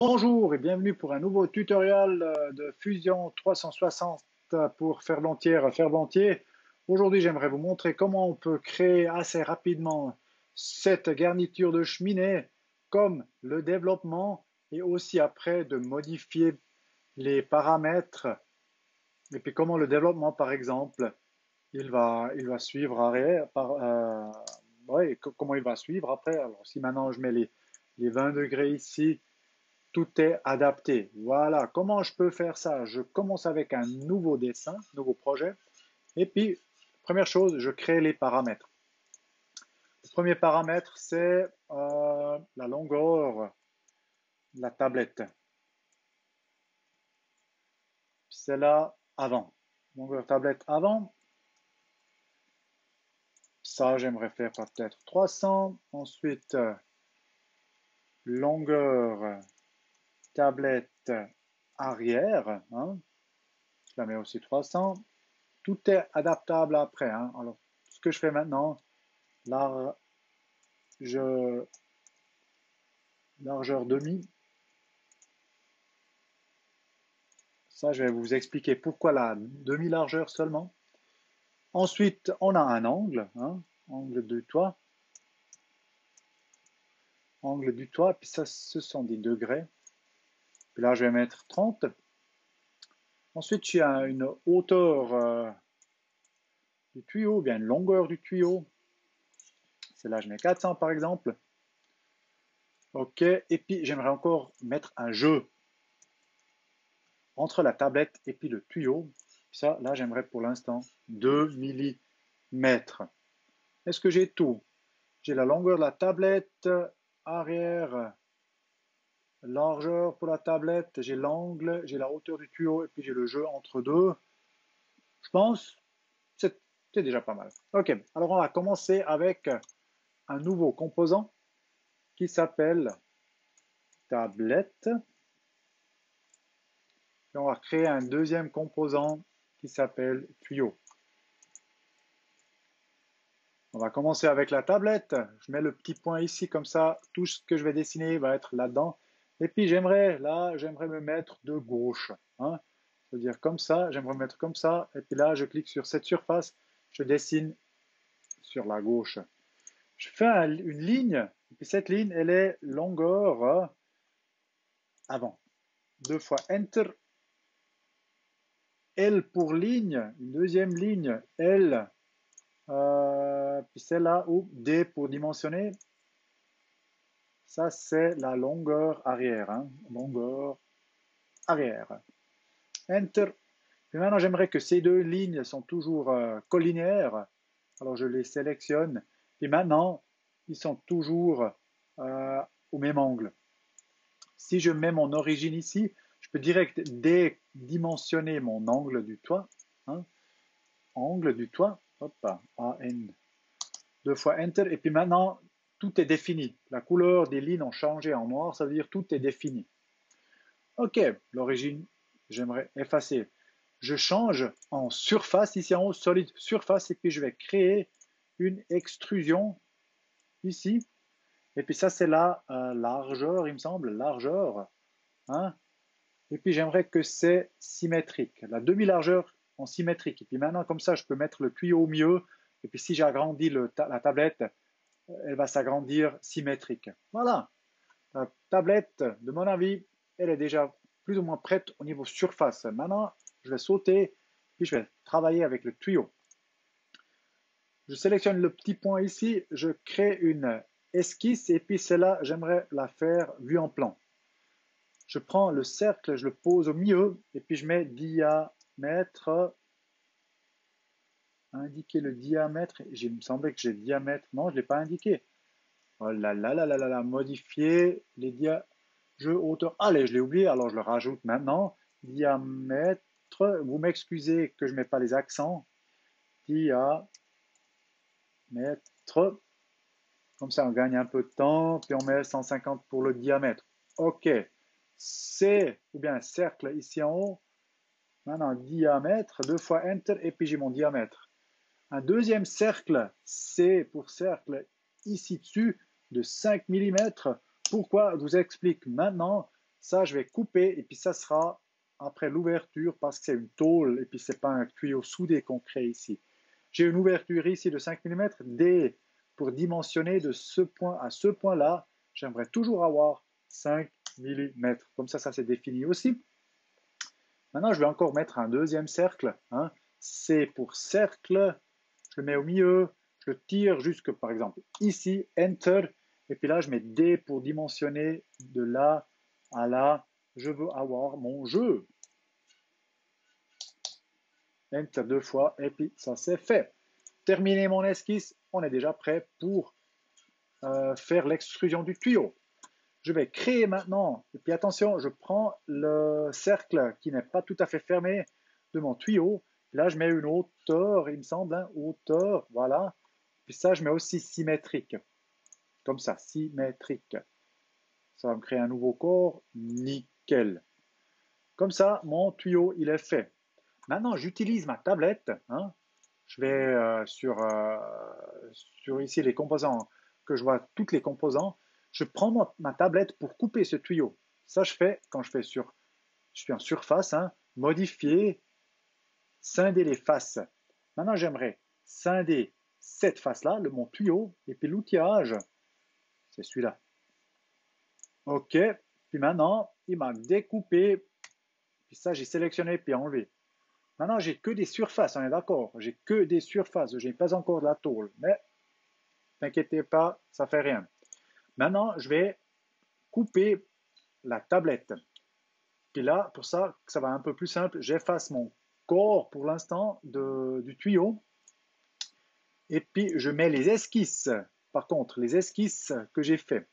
Bonjour et bienvenue pour un nouveau tutoriel de Fusion 360 pour Ferblantier. Aujourd'hui, j'aimerais vous montrer comment on peut créer assez rapidement cette garniture de cheminée, comme le développement et aussi après de modifier les paramètres et puis comment le développement, par exemple, il va suivre arrière, ouais, comment il va suivre après. Alors, si maintenant je mets les 20 degrés ici, tout est adapté. Voilà, comment je peux faire ça? Je commence avec un nouveau dessin, nouveau projet. Et puis, première chose, je crée les paramètres. Le premier paramètre, c'est la longueur de la tablette. C'est là avant. Longueur tablette avant. Ça, j'aimerais faire peut-être 300. Ensuite, longueur tablette arrière. Hein. Je la mets aussi 300. Tout est adaptable après. Hein. Alors, ce que je fais maintenant, largeur, largeur demi. Ça, je vais vous expliquer pourquoi la demi-largeur seulement. Ensuite, on a un angle, hein, angle du toit. Angle du toit, puis ça, ce sont des degrés. Puis là, je vais mettre 30. Ensuite, j'ai une hauteur du tuyau, bien une longueur du tuyau. C'est là, je mets 400 par exemple. OK, et puis j'aimerais encore mettre un jeu entre la tablette et puis le tuyau. Ça, là, j'aimerais pour l'instant 2 millimètres. Est-ce que j'ai tout? J'ai la longueur de la tablette arrière, largeur pour la tablette, j'ai l'angle, j'ai la hauteur du tuyau et puis j'ai le jeu entre deux. Je pense que c'est déjà pas mal. Ok, alors on va commencer avec un nouveau composant qui s'appelle tablette. Et on va créer un deuxième composant qui s'appelle tuyau. On va commencer avec la tablette. Je mets le petit point ici, comme ça, tout ce que je vais dessiner va être là-dedans. Et puis j'aimerais me mettre de gauche. Hein. C'est-à-dire comme ça, j'aimerais me mettre comme ça. Et puis là, je clique sur cette surface, je dessine sur la gauche. Je fais une ligne, et puis cette ligne, elle est longueur avant. Deux fois Enter. L pour ligne, une deuxième ligne, L. Puis c'est là où D pour dimensionner. Ça, c'est la longueur arrière. Hein. Longueur arrière. Enter. Puis maintenant, j'aimerais que ces deux lignes sont toujours collinaires. Alors, je les sélectionne. Puis maintenant, ils sont toujours au même angle. Si je mets mon origine ici, je peux direct dédimensionner mon angle du toit. Hein. Angle du toit. Hop, AN. Deux fois Enter. Et puis maintenant, tout est défini. La couleur des lignes ont changé en noir. Ça veut dire tout est défini. Ok, l'origine, j'aimerais effacer. Je change en surface, ici en haut, solide surface, et puis je vais créer une extrusion ici. Et puis ça, c'est la largeur, il me semble, largeur. Hein. Et puis j'aimerais que c'est symétrique, la demi-largeur en symétrique. Et puis maintenant, comme ça, je peux mettre le tuyau au milieu. Et puis si j'agrandis la tablette, elle va s'agrandir symétrique. Voilà, la tablette, de mon avis, elle est déjà plus ou moins prête au niveau surface. Maintenant, je vais sauter, puis je vais travailler avec le tuyau. Je sélectionne le petit point ici, je crée une esquisse, et puis celle-là, j'aimerais la faire vue en plan. Je prends le cercle, je le pose au milieu, et puis je mets diamètre, indiquer le diamètre. Il me semblait que j'ai diamètre, non, je ne l'ai pas indiqué. Oh là là là là là, modifier les jeu hauteur. Allez, je l'ai oublié, alors je le rajoute maintenant. Diamètre, vous m'excusez que je ne mets pas les accents. Diamètre, comme ça on gagne un peu de temps, puis on met 150 pour le diamètre. Ok, C, ou bien cercle ici en haut. Maintenant, diamètre, deux fois Enter, et puis j'ai mon diamètre. Un deuxième cercle, C pour cercle, ici dessus, de 5 mm. Pourquoi? Je vous explique maintenant. Ça, je vais couper et puis ça sera après l'ouverture parce que c'est une tôle et puis c'est pas un tuyau soudé qu'on crée ici. J'ai une ouverture ici de 5 mm. D, pour dimensionner de ce point à ce point-là, j'aimerais toujours avoir 5 mm. Comme ça c'est défini aussi. Maintenant, je vais encore mettre un deuxième cercle. Hein. C pour cercle. Je le mets au milieu. Je le tire jusque, par exemple, ici. Enter. Et puis là, je mets D pour dimensionner de là à là. Je veux avoir mon jeu. Enter 2 fois. Et puis, ça, c'est fait. Terminé mon esquisse. On est déjà prêt pour faire l'extrusion du tuyau. Je vais créer maintenant, et puis attention, je prends le cercle qui n'est pas tout à fait fermé de mon tuyau. Là, je mets une hauteur, il me semble, hein, hauteur, voilà. Puis ça, je mets aussi symétrique, comme ça, symétrique. Ça va me créer un nouveau corps, nickel. Comme ça, mon tuyau, il est fait. Maintenant, j'utilise ma tablette. Hein. Je vais sur ici les composants, que je vois toutes les composants. Je prends ma tablette pour couper ce tuyau. Ça, je fais quand je suis en surface, hein, modifier, scinder les faces. Maintenant, j'aimerais scinder cette face-là, mon tuyau, et puis l'outillage, c'est celui-là. OK. Puis maintenant, il m'a découpé. Puis ça, j'ai sélectionné puis enlevé. Maintenant, j'ai que des surfaces, on est d'accord. J'ai que des surfaces. Je n'ai pas encore de la tôle. Mais, t'inquiétez pas, ça ne fait rien. Maintenant, je vais couper la tablette. Puis là, pour ça, ça va un peu plus simple. J'efface mon corps pour l'instant du tuyau. Et puis, je mets les esquisses. Par contre, les esquisses que j'ai fait.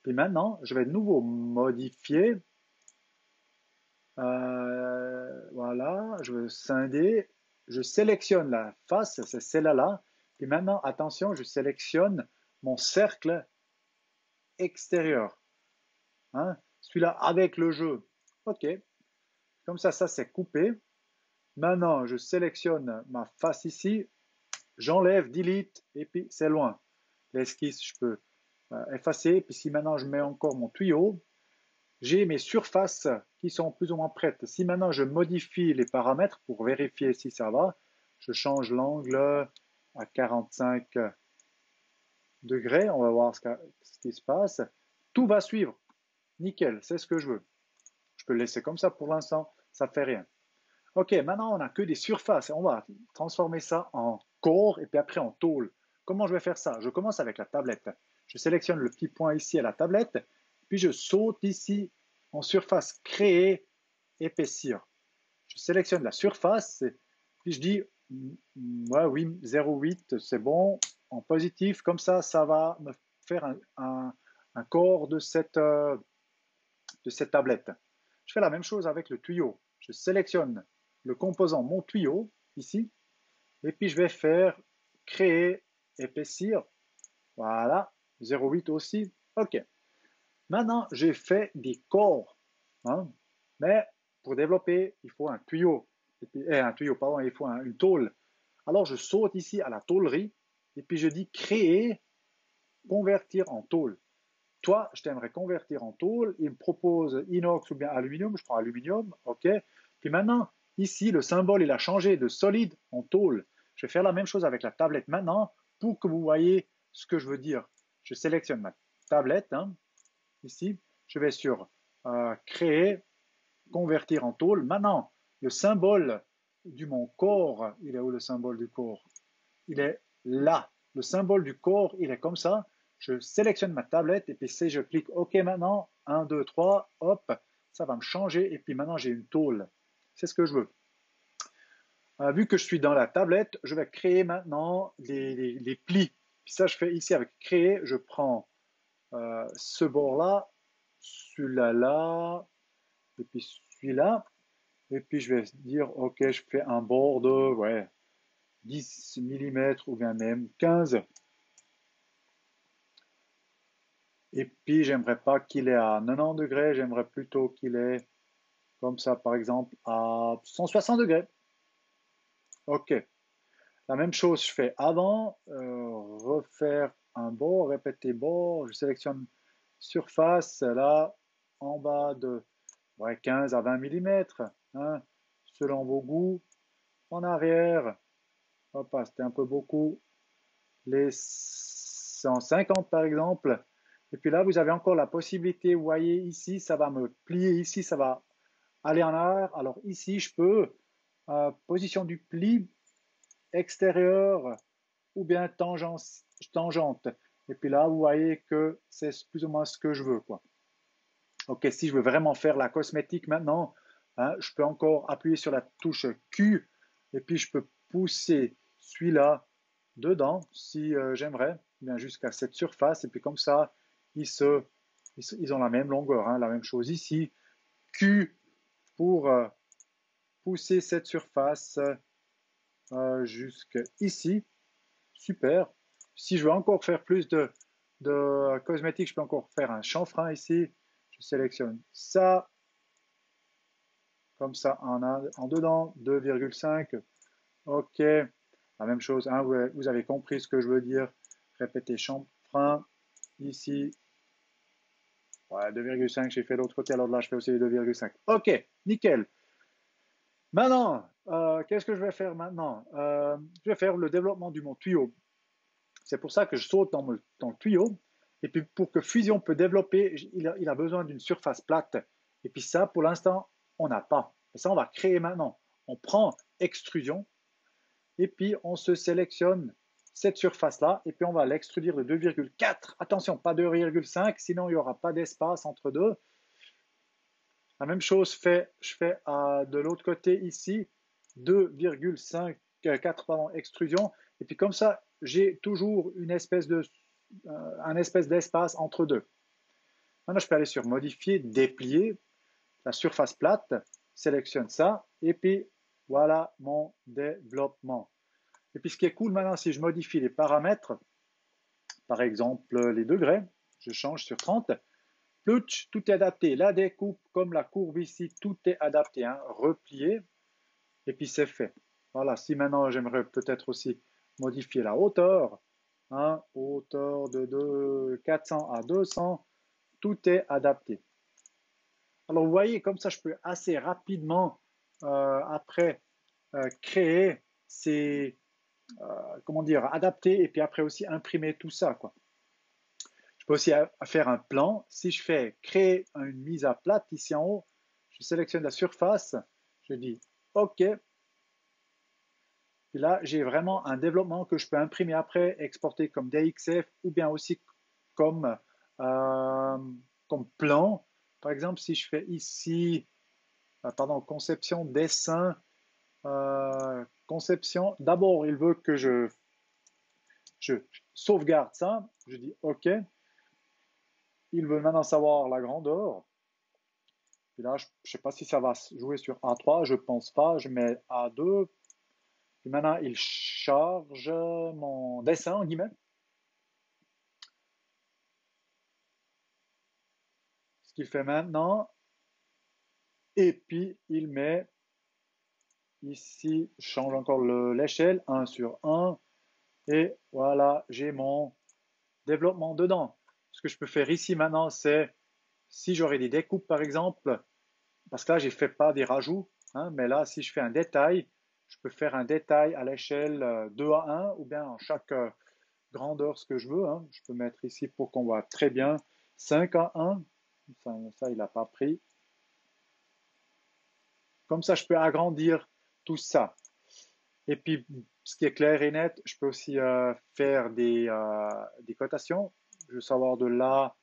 Puis maintenant, je vais de nouveau modifier. Voilà, je veux scinder. Je sélectionne la face, c'est celle-là. Puis maintenant, attention, je sélectionne mon cercle extérieur. Hein, celui-là avec le jeu. OK. Comme ça c'est coupé. Maintenant, je sélectionne ma face ici. J'enlève, delete, et puis c'est loin. L'esquisse, je peux effacer. Puis si maintenant je mets encore mon tuyau, j'ai mes surfaces qui sont plus ou moins prêtes. Si maintenant je modifie les paramètres pour vérifier si ça va, je change l'angle à 45 degrés. On va voir ce qui se passe. Tout va suivre. Nickel, c'est ce que je veux. Je peux le laisser comme ça pour l'instant, ça ne fait rien. Ok, maintenant on n'a que des surfaces. On va transformer ça en corps et puis après en tôle. Comment je vais faire ça? Je commence avec la tablette. Je sélectionne le petit point ici à la tablette, puis je saute ici en surface créer, épaissir. Je sélectionne la surface, puis je dis ouais, oui, 0,8, c'est bon, en positif, comme ça va me faire un corps de cette tablette. Je fais la même chose avec le tuyau. Je sélectionne le composant mon tuyau, ici, et puis je vais faire créer, épaissir, voilà, 0,8 aussi, ok. Maintenant, j'ai fait des corps, hein, mais pour développer, il faut un tuyau, il faut une tôle. Alors, je saute ici à la tôlerie, et puis je dis créer, convertir en tôle. Toi, je t'aimerais convertir en tôle. Il me propose inox ou bien aluminium. Je prends aluminium. OK. Puis maintenant, ici, le symbole, il a changé de solide en tôle. Je vais faire la même chose avec la tablette maintenant pour que vous voyez ce que je veux dire. Je sélectionne ma tablette. Hein, ici, je vais sur créer, convertir en tôle. Maintenant, le symbole de mon corps, il est où le symbole du corps? Il est là. Le symbole du corps, il est comme ça. Je sélectionne ma tablette et puis je clique OK maintenant. 1, 2, 3, hop, ça va me changer et puis maintenant j'ai une tôle. C'est ce que je veux. Vu que je suis dans la tablette, je vais créer maintenant les plis. Puis ça, je fais ici avec créer. Je prends ce bord-là, celui-là, là, et puis celui-là. Et puis je vais dire, OK, je fais un bord de ouais, 10 mm ou bien même 15. Et puis, j'aimerais pas qu'il est à 90 degrés, j'aimerais plutôt qu'il est comme ça, par exemple, à 160 degrés. OK. La même chose, je fais avant, refaire un bord, répéter bord, je sélectionne surface, là, en bas de ouais, 15 à 20 mm, hein, selon vos goûts. En arrière, hop, c'était un peu beaucoup, les 150 par exemple. Et puis là, vous avez encore la possibilité, vous voyez ici, ça va me plier, ici, ça va aller en arrière. Alors ici, je peux, position du pli extérieur ou bien tangente. Et puis là, vous voyez que c'est plus ou moins ce que je veux, quoi. Ok, si je veux vraiment faire la cosmétique maintenant, hein, je peux encore appuyer sur la touche Q et puis je peux pousser celui-là dedans si j'aimerais, bien jusqu'à cette surface. Et puis comme ça, ils ont la même longueur, hein, la même chose ici. Q pour pousser cette surface jusqu'ici. Super. Si je veux encore faire plus de cosmétiques, je peux encore faire un chanfrein ici. Je sélectionne ça, comme ça en dedans, 2,5. OK. La même chose, hein, vous avez compris ce que je veux dire. Répétez chanfrein ici. Ouais, 2,5, j'ai fait l'autre côté, alors là je fais aussi 2,5. OK, nickel. Maintenant, qu'est-ce que je vais faire maintenant? Je vais faire le développement du mon tuyau. C'est pour ça que je saute dans le tuyau. Et puis pour que Fusion peut développer, il a besoin d'une surface plate. Et puis ça, pour l'instant, on n'a pas. Et ça, on va créer maintenant. On prend extrusion et puis on se sélectionne cette surface-là et puis on va l'extrudir de 2,4. Attention, pas 2,5, sinon il n'y aura pas d'espace entre deux. La même chose, je fais de l'autre côté ici, 2,4 extrusion. Et puis comme ça, j'ai toujours un espèce d'espace entre deux. Maintenant, je peux aller sur modifier, déplier, la surface plate, sélectionne ça, et puis voilà mon développement. Et puis ce qui est cool maintenant, si je modifie les paramètres, par exemple les degrés, je change sur 30, Plutch, tout est adapté. La découpe, comme la courbe ici, tout est adapté. Hein, replié, et puis c'est fait. Voilà, si maintenant j'aimerais peut-être aussi modifier la hauteur, hein, hauteur de 400 à 200, tout est adapté. Alors vous voyez, comme ça je peux assez rapidement après créer ces, comment dire, adapter et puis après aussi imprimer tout ça, quoi. Je peux aussi faire un plan. Si je fais créer une mise à plat ici en haut, je sélectionne la surface, je dis OK. Puis là, j'ai vraiment un développement que je peux imprimer après, exporter comme DXF ou bien aussi comme, euh, comme plan. Par exemple, si je fais ici, pardon, conception, dessin, conception, d'abord, il veut que je sauvegarde ça. Je dis OK. Il veut maintenant savoir la grandeur. Puis là, je ne sais pas si ça va jouer sur A3, je ne pense pas. Je mets A2. Puis maintenant, il charge mon dessin, en guillemets. Ce qu'il fait maintenant. Et puis, il met ici, je change encore l'échelle, 1 sur 1. Et voilà, j'ai mon développement dedans. Ce que je peux faire ici maintenant, c'est, si j'aurais des découpes par exemple, parce que là, je ne fais pas des rajouts, hein, mais là, si je fais un détail, je peux faire un détail à l'échelle 2 à 1 ou bien en chaque grandeur ce que je veux. Hein. Je peux mettre ici pour qu'on voit très bien 5 à 1. Ça il n'a pas pris. Comme ça, je peux agrandir tout ça. Et puis, ce qui est clair et net, je peux aussi faire des cotations. Je veux savoir de là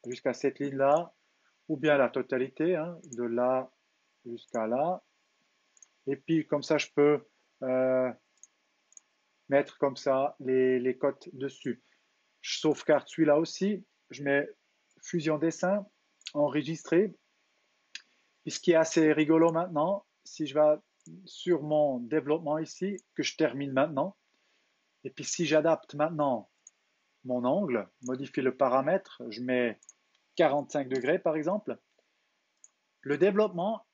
jusqu'à cette ligne-là, ou bien la totalité, hein, de là jusqu'à là. Et puis, comme ça, je peux mettre comme ça les cotes dessus. Je sauvegarde celui-là aussi. Je mets Fusion Dessin, enregistrer. Et ce qui est assez rigolo maintenant, si je vais sur mon développement ici, que je termine maintenant, et puis si j'adapte maintenant mon angle, modifie le paramètre, je mets 45 degrés par exemple, le développement,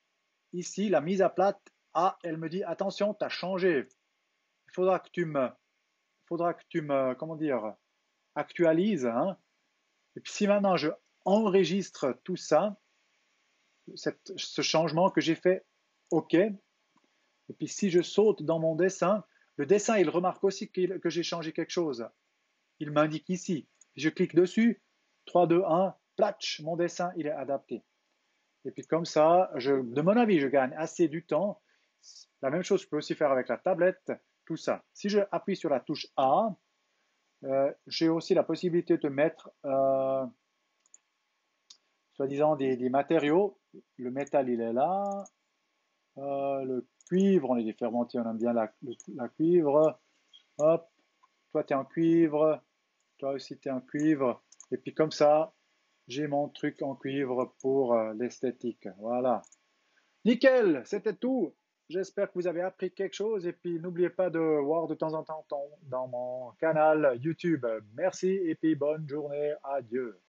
ici, la mise à plat, elle me dit, attention, tu as changé. Il faudra que tu me, comment dire, actualises. Hein. Et puis si maintenant je enregistre tout ça, ce changement que j'ai fait, OK. Et puis si je saute dans mon dessin, le dessin, il remarque aussi que j'ai changé quelque chose. Il m'indique ici. Je clique dessus, 3, 2, 1, platch, mon dessin, il est adapté. Et puis comme ça, de mon avis, je gagne assez du temps. La même chose, je peux aussi faire avec la tablette, tout ça. Si je appuie sur la touche A, j'ai aussi la possibilité de mettre, soi-disant, des matériaux. Le métal, il est là. Le cuivre, on est des fermentés, on aime bien la cuivre. Hop, toi, tu es en cuivre. Toi aussi, tu es en cuivre. Et puis comme ça, j'ai mon truc en cuivre pour l'esthétique. Voilà. Nickel, c'était tout. J'espère que vous avez appris quelque chose et puis n'oubliez pas de voir de temps en temps dans mon canal YouTube. Merci et puis bonne journée. Adieu.